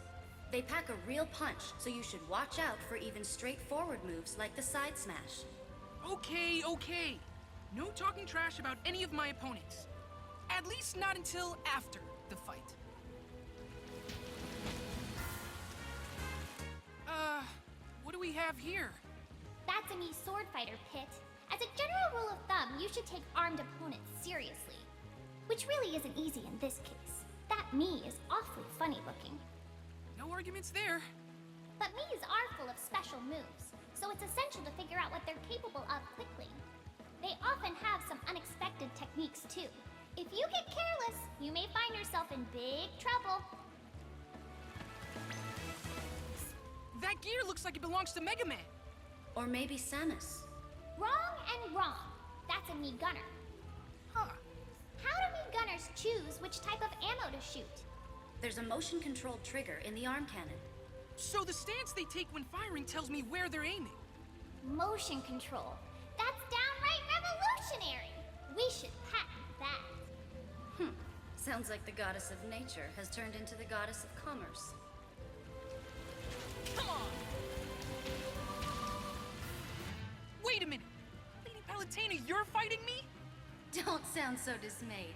They pack a real punch, so you should watch out for even straightforward moves like the side smash. Okay. No talking trash about any of my opponents. At least not until after the fight. What do we have here? That's a Mii sword fighter, Pit. As a general rule of thumb, you should take armed opponents seriously. Which really isn't easy in this case. That Mii is awfully funny looking. No arguments there. But Miis are full of special moves, so it's essential to figure out what they're capable of quickly. They often have some unexpected techniques too. If you get careless, you may find yourself in big trouble. That gear looks like it belongs to Mega Man. Or maybe Samus. Wrong and wrong. That's a Mii gunner. Huh. How do Mii gunners choose which type of ammo to shoot? There's a motion-controlled trigger in the arm cannon. So the stance they take when firing tells me where they're aiming. Motion control. That's downright revolutionary. We should patent that. Sounds like the goddess of nature has turned into the goddess of commerce. Come on! Wait a minute! Lady Palutena, you're fighting me? Don't sound so dismayed.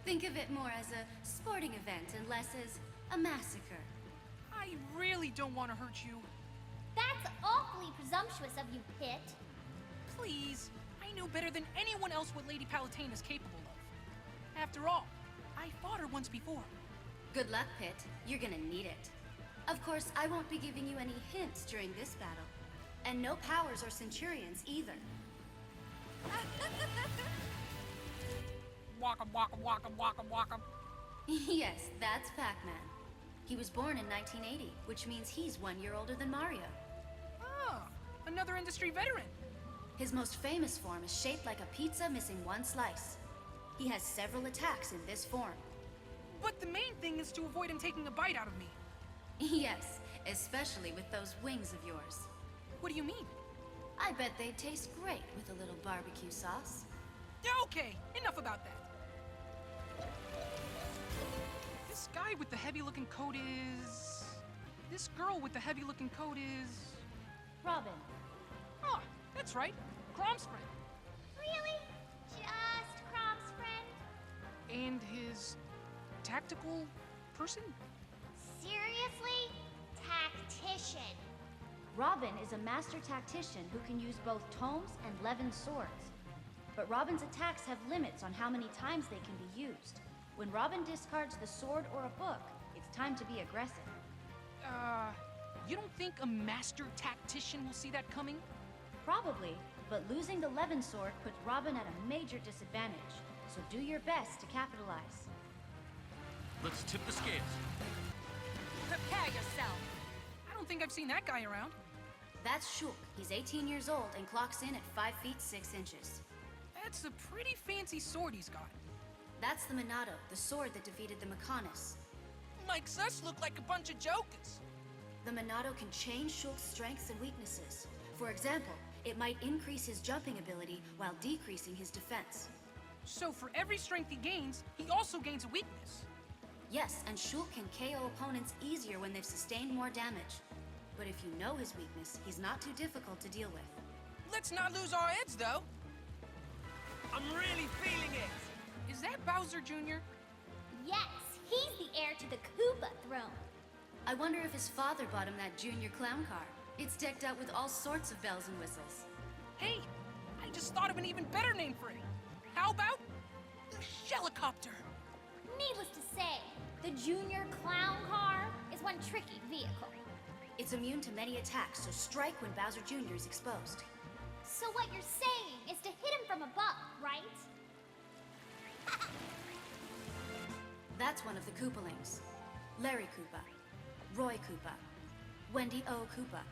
Think of it more as a sporting event and less as a massacre. I really don't want to hurt you. That's awfully presumptuous of you, Pit. Please, I know better than anyone else what Lady Palutena is capable of. After all, I fought her once before. Good luck, Pit. You're gonna need it. Of course, I won't be giving you any hints during this battle. And no powers or centurions either. Walkum, walkum, walkum, walkum, walkum. Yes, that's Pac-Man. He was born in 1980, which means he's 1 year older than Mario. Ah, another industry veteran. His most famous form is shaped like a pizza missing one slice. He has several attacks in this form. But the main thing is to avoid him taking a bite out of me. Yes, especially with those wings of yours. What do you mean? I bet they'd taste great with a little barbecue sauce. Okay, enough about that. This guy with the heavy-looking coat is... This girl with the heavy-looking coat is... Robin. Ah, that's right. Crom's friend. Really? Just Crom's friend? And his... tactical person? Seriously? Tactician. Robin is a master tactician who can use both tomes and levin swords. But Robin's attacks have limits on how many times they can be used. When Robin discards the sword or a book, it's time to be aggressive. You don't think a master tactician will see that coming? Probably, but losing the levin sword puts Robin at a major disadvantage. So do your best to capitalize. Let's tip the scales. Prepare yourself. I don't think I've seen that guy around. That's Shulk. He's 18 years old and clocks in at 5 feet 6 inches. That's a pretty fancy sword he's got. That's the Minato, the sword that defeated the Mechonis. Makes us look like a bunch of jokers. The Minato can change Shulk's strengths and weaknesses. For example, it might increase his jumping ability while decreasing his defense. So for every strength he gains, he also gains a weakness. Yes, and Shulk can KO opponents easier when they've sustained more damage. But if you know his weakness, he's not too difficult to deal with. Let's not lose our heads, though. I'm really feeling it. Is that Bowser Jr.? Yes, he's the heir to the Koopa throne. I wonder if his father bought him that junior clown car. It's decked out with all sorts of bells and whistles. Hey, I just thought of an even better name for it. How about the Shellicopter? Needless to say, the Junior Clown Car is one tricky vehicle. It's immune to many attacks, so strike when Bowser Jr. is exposed. So what you're saying is to hit him from above, right? That's one of the Koopalings. Larry Koopa, Roy Koopa, Wendy O. Koopa,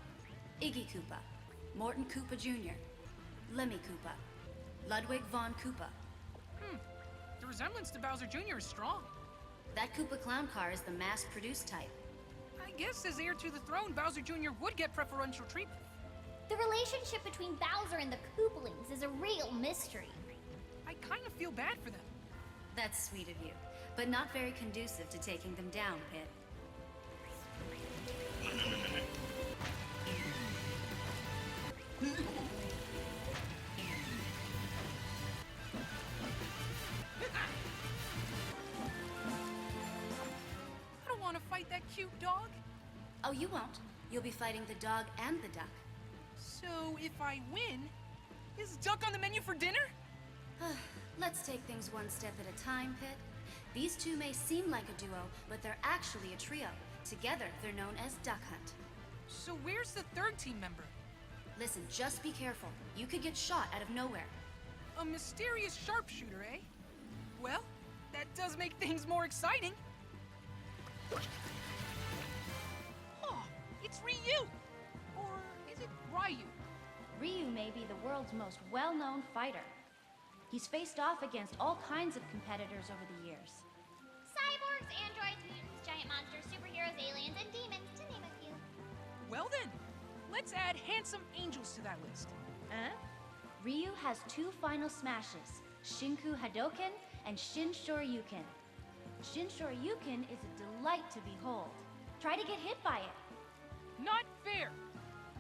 Iggy Koopa, Morton Koopa Jr., Lemmy Koopa, Ludwig von Koopa. The resemblance to Bowser Jr. is strong. That Koopa clown car is the mass-produced type. I guess as heir to the throne, Bowser Jr. would get preferential treatment. The relationship between Bowser and the Koopalings is a real mystery. I kind of feel bad for them. That's sweet of you, but not very conducive to taking them down, Pit. I don't want to fight that cute dog. Oh, you won't. You'll be fighting the dog and the duck. So if I win, is duck on the menu for dinner? Let's take things one step at a time, Pit. These two may seem like a duo, but they're actually a trio. Together, they're known as Duck Hunt. So where's the third team member? Listen, just be careful. You could get shot out of nowhere. A mysterious sharpshooter, eh? Well, that does make things more exciting. Oh, it's Ryu! Or is it Ryu? Ryu may be the world's most well-known fighter. He's faced off against all kinds of competitors over the years. Cyborgs, androids, mutants, giant monsters, superheroes, aliens, and demons, to name a few. Well then, let's add handsome angels to that list. Ryu has 2 final smashes, Shinku Hadoken and Shin Shoryuken. Shin Shoryuken is a delight to behold. Try to get hit by it. Not fair!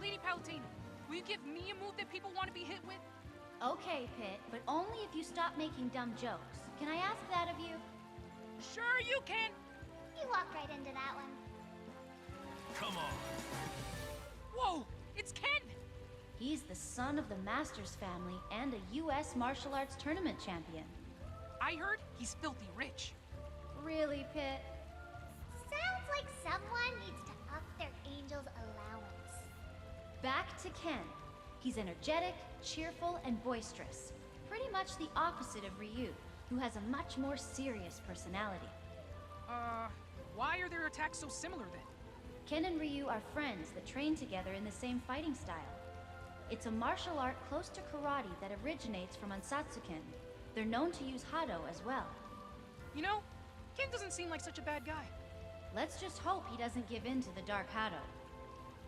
Lady Palutena, will you give me a move that people want to be hit with? Okay, Pit, but only if you stop making dumb jokes. Can I ask that of you? Sure you can! You walked right into that one. Come on. Whoa! It's Ken! He's the son of the Masters family and a U.S. martial arts tournament champion. I heard he's filthy rich. Really, Pit? Sounds like someone needs to up their angel's allowance. Back to Ken. He's energetic, cheerful, and boisterous. Pretty much the opposite of Ryu, who has a much more serious personality. Why are their attacks so similar then? Ken and Ryu are friends that train together in the same fighting style. It's a martial art close to karate that originates from Ansatsuken. They're known to use Hado as well. You know, Ken doesn't seem like such a bad guy. Let's just hope he doesn't give in to the Dark Hado.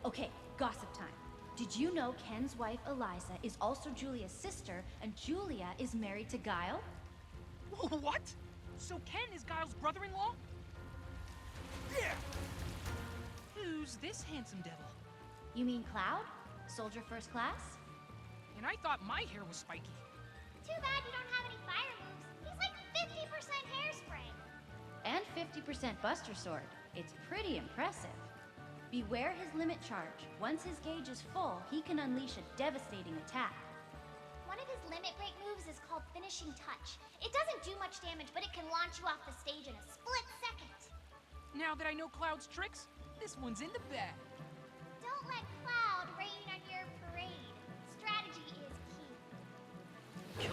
Okay, gossip time. Did you know Ken's wife Eliza is also Julia's sister, and Julia is married to Guile? What? So Ken is Guile's brother-in-law? Yeah! Who's this handsome devil? You mean Cloud? Soldier first class? And I thought my hair was spiky. Too bad you don't have any fire moves. He's like 50% hairspray. And 50% Buster Sword. It's pretty impressive. Beware his limit charge. Once his gauge is full, he can unleash a devastating attack. One of his limit break moves is called Finishing Touch. It doesn't do much damage, but it can launch you off the stage in a split second. Now that I know Cloud's tricks, this one's in the bag. Don't let Cloud rain on your parade. Strategy is key.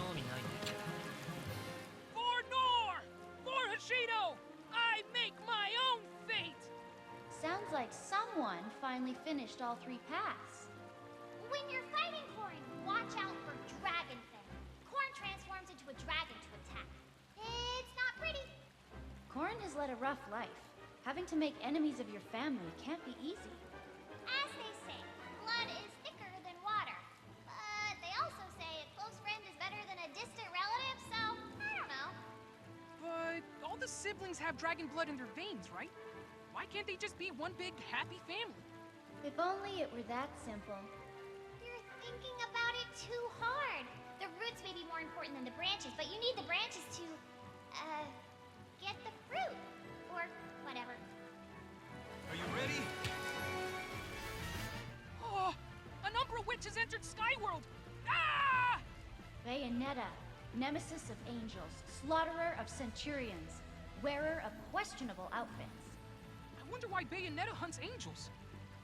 For Nor! For Hashido! I make my own fate! Sounds like someone finally finished all 3 paths. When you're fighting Corn, watch out for Dragon Thing. Corn transforms into a dragon to attack. It's not pretty. Corrin has led a rough life. Having to make enemies of your family can't be easy. As they say, blood is thicker than water. But they also say a close friend is better than a distant relative, so I don't know. But all the siblings have dragon blood in their veins, right? Why can't they just be one big happy family? If only it were that simple. You're thinking about it too hard. The roots may be more important than the branches, but you need the branches to, get the fruit. Or whatever. Are you ready? Oh, an Umbra witch has entered Skyworld! Ah! Bayonetta, nemesis of angels, slaughterer of centurions, wearer of questionable outfits. I wonder why Bayonetta hunts angels.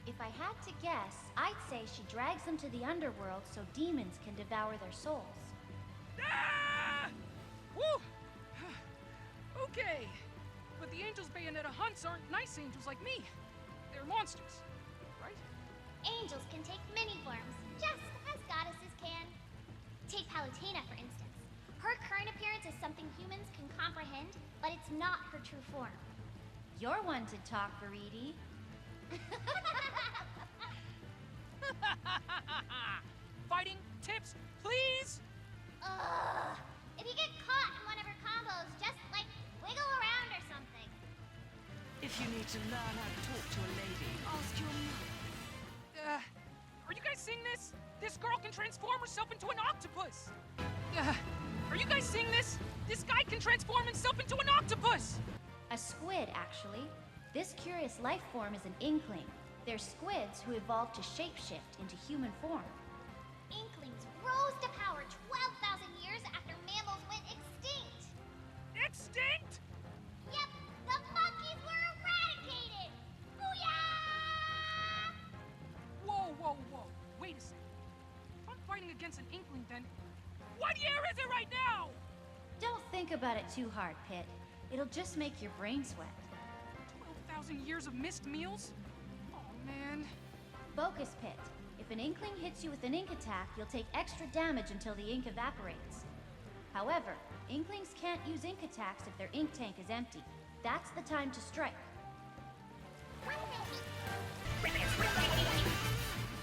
If I had to guess, I'd say she drags them to the underworld so demons can devour their souls. Ah! Woo! Okay. But the angels Bayonetta hunts aren't nice angels like me. They're monsters, right? Angels can take many forms, just as goddesses can. Take Palutena, for instance. Her current appearance is something humans can comprehend, but it's not her true form. You're one to talk, Viridi. Fighting tips, please? Ugh. If you get caught in one of her combos, just, like, wiggle around or something. If you need to learn how to talk to a lady, ask your mother. Are you guys seeing this? This girl can transform herself into an octopus! Are you guys seeing this? This guy can transform himself into an octopus! A squid, actually. This curious life form is an inkling. They're squids who evolved to shapeshift into human form. Inklings rose to power 12,000 years after mammals went extinct. Extinct? Yep, the monkeys were eradicated! Booyah! Whoa. Wait a second. If I'm fighting against an inkling, then what year is it right now? Don't think about it too hard, Pit. It'll just make your brain sweat. 12,000 years of missed meals? Oh, man. Focus, Pit. If an inkling hits you with an ink attack, you'll take extra damage until the ink evaporates. However, inklings can't use ink attacks if their ink tank is empty. That's the time to strike.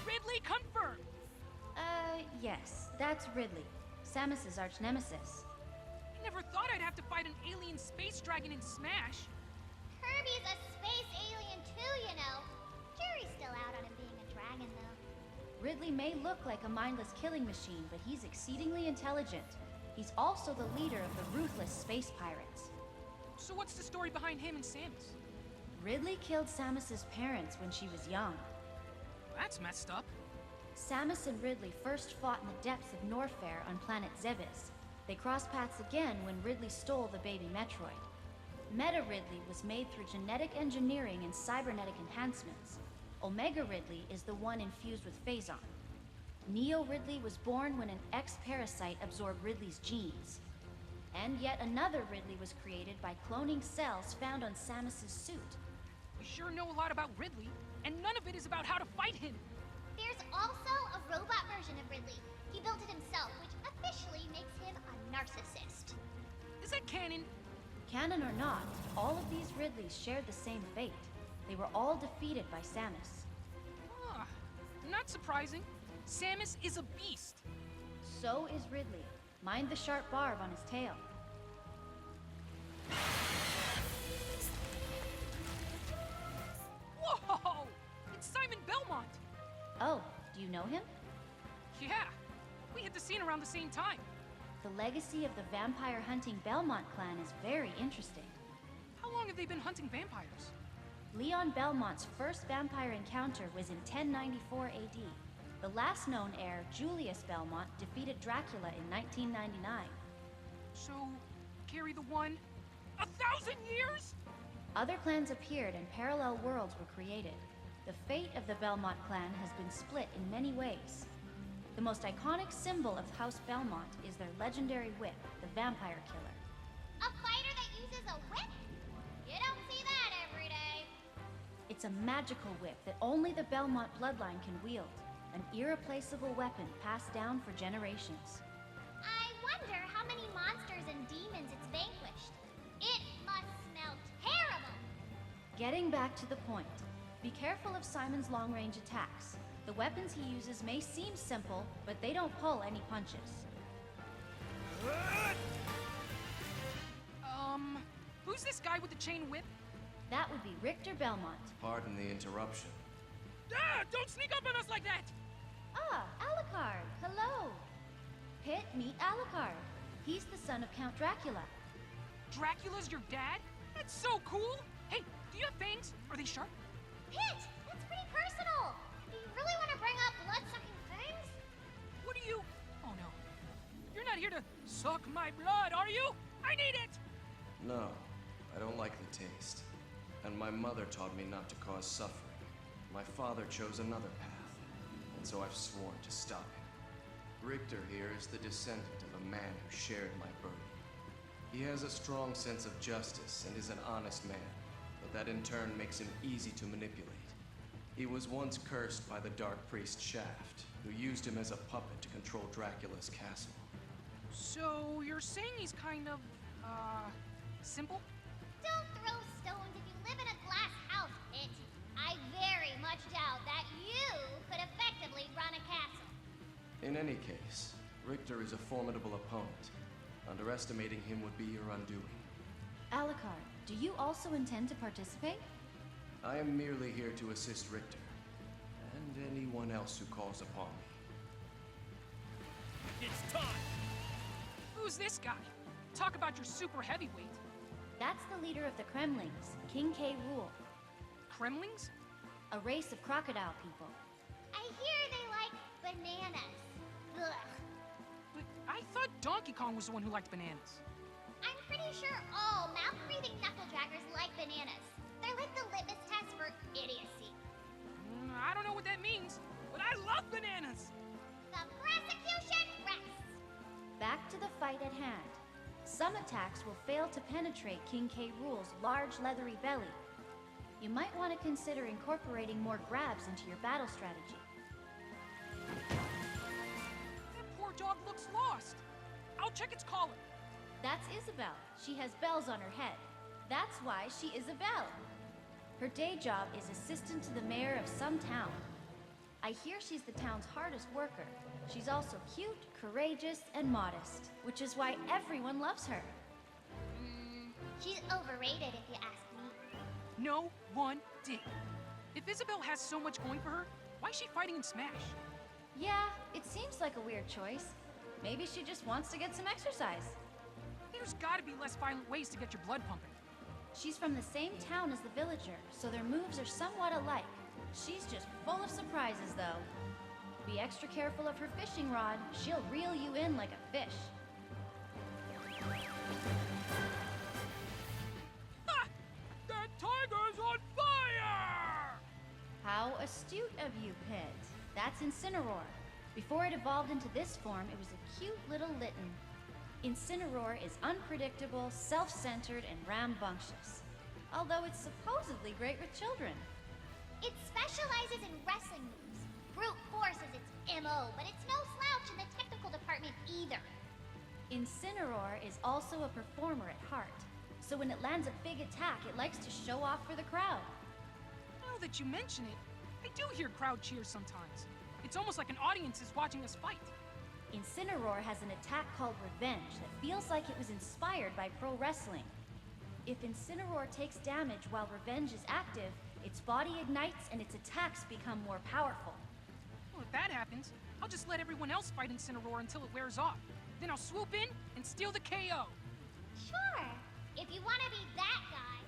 Ridley confirmed! Yes. That's Ridley, Samus's arch-nemesis. I never thought I'd have to fight an alien space dragon in Smash. Kirby's a space alien too, you know. Jury's still out on him being a dragon, though. Ridley may look like a mindless killing machine, but he's exceedingly intelligent. He's also the leader of the ruthless space pirates. So what's the story behind him and Samus? Ridley killed Samus's parents when she was young. That's messed up. Samus and Ridley first fought in the depths of Norfair on planet Zebes. They crossed paths again when Ridley stole the baby Metroid. Meta Ridley was made through genetic engineering and cybernetic enhancements. Omega Ridley is the one infused with Phazon. Neo Ridley was born when an X-parasite absorbed Ridley's genes. And yet another Ridley was created by cloning cells found on Samus's suit. We sure know a lot about Ridley, and none of it is about how to fight him. There's also a robot version of Ridley. He built it himself, which officially makes him a narcissist. Is that canon? Canon or not, all of these Ridleys shared the same fate. They were all defeated by Samus. Ah, not surprising. Samus is a beast. So is Ridley. Mind the sharp barb on his tail. Whoa! It's Simon Belmont! Oh, do you know him? Yeah, we hit the scene around the same time. The legacy of the vampire hunting Belmont clan is very interesting. How long have they been hunting vampires? Leon Belmont's first vampire encounter was in 1094 AD. The last known heir, Julius Belmont, defeated Dracula in 1999. So, carry the one 1,000 years? Other clans appeared and parallel worlds were created. The fate of the Belmont clan has been split in many ways. The most iconic symbol of House Belmont is their legendary whip, the Vampire Killer. A fighter that uses a whip? You don't see that every day. It's a magical whip that only the Belmont bloodline can wield, an irreplaceable weapon passed down for generations. I wonder how many monsters and demons it's vanquished. It must smell terrible. Getting back to the point, be careful of Simon's long-range attacks. The weapons he uses may seem simple, but they don't pull any punches. Who's this guy with the chain whip? That would be Richter Belmont. Pardon the interruption. Ah! Don't sneak up on us like that! Ah, Alucard, hello! Pit, meet Alucard. He's the son of Count Dracula. Dracula's your dad? That's so cool! Hey, do you have fangs? Are they sharp? Pit, that's pretty personal. Do you really want to bring up blood-sucking things? What are you... Oh no. You're not here to suck my blood, are you? I need it! No, I don't like the taste. And my mother taught me not to cause suffering. My father chose another path, and so I've sworn to stop him. Richter here is the descendant of a man who shared my burden. He has a strong sense of justice and is an honest man, but that in turn makes him easy to manipulate. He was once cursed by the Dark Priest Shaft, who used him as a puppet to control Dracula's castle. So, you're saying he's kind of, simple? Don't throw stones if you live in a glass house, Pit. I very much doubt that you could effectively run a castle. In any case, Richter is a formidable opponent. Underestimating him would be your undoing. Alucard, do you also intend to participate? I am merely here to assist Richter, and anyone else who calls upon me. It's time! Who's this guy? Talk about your super heavyweight. That's the leader of the Kremlings, King K. Rool, Kremlings? a race of crocodile people. I hear they like bananas. Ugh. But I thought Donkey Kong was the one who liked bananas. I'm pretty sure all mouth-breathing knuckle-draggers like bananas. They're like the litmus test for idiocy. I don't know what that means, but I love bananas! The prosecution rests. Back to the fight at hand. Some attacks will fail to penetrate King K. Rool's large leathery belly. You might want to consider incorporating more grabs into your battle strategy. That poor dog looks lost. I'll check its collar. That's Isabelle. She has bells on her head. That's why she Isabelle. Her day job is assistant to the mayor of some town. I hear she's the town's hardest worker. She's also cute, courageous, and modest, which is why everyone loves her. She's overrated if you ask me. No one did. If Isabelle has so much going for her, why is she fighting in Smash? Yeah, it seems like a weird choice. Maybe she just wants to get some exercise. There's gotta be less violent ways to get your blood pumping. She's from the same town as the villager, so their moves are somewhat alike. She's just full of surprises, though. Be extra careful of her fishing rod. She'll reel you in like a fish. Ha! That tiger's on fire! How astute of you, Pit. That's Incineroar. Before it evolved into this form, it was a cute little litten. Incineroar is unpredictable, self-centered, and rambunctious. Although it's supposedly great with children. It specializes in wrestling moves. Brute force is its MO, but it's no slouch in the technical department either. Incineroar is also a performer at heart. So when it lands a big attack, it likes to show off for the crowd. Now that you mention it, I do hear crowd cheers sometimes. It's almost like an audience is watching us fight. Incineroar has an attack called Revenge that feels like it was inspired by pro wrestling. If Incineroar takes damage while Revenge is active, its body ignites and its attacks become more powerful. Well, if that happens, I'll just let everyone else fight Incineroar until it wears off. Then I'll swoop in and steal the KO. Sure, if you want to be that guy.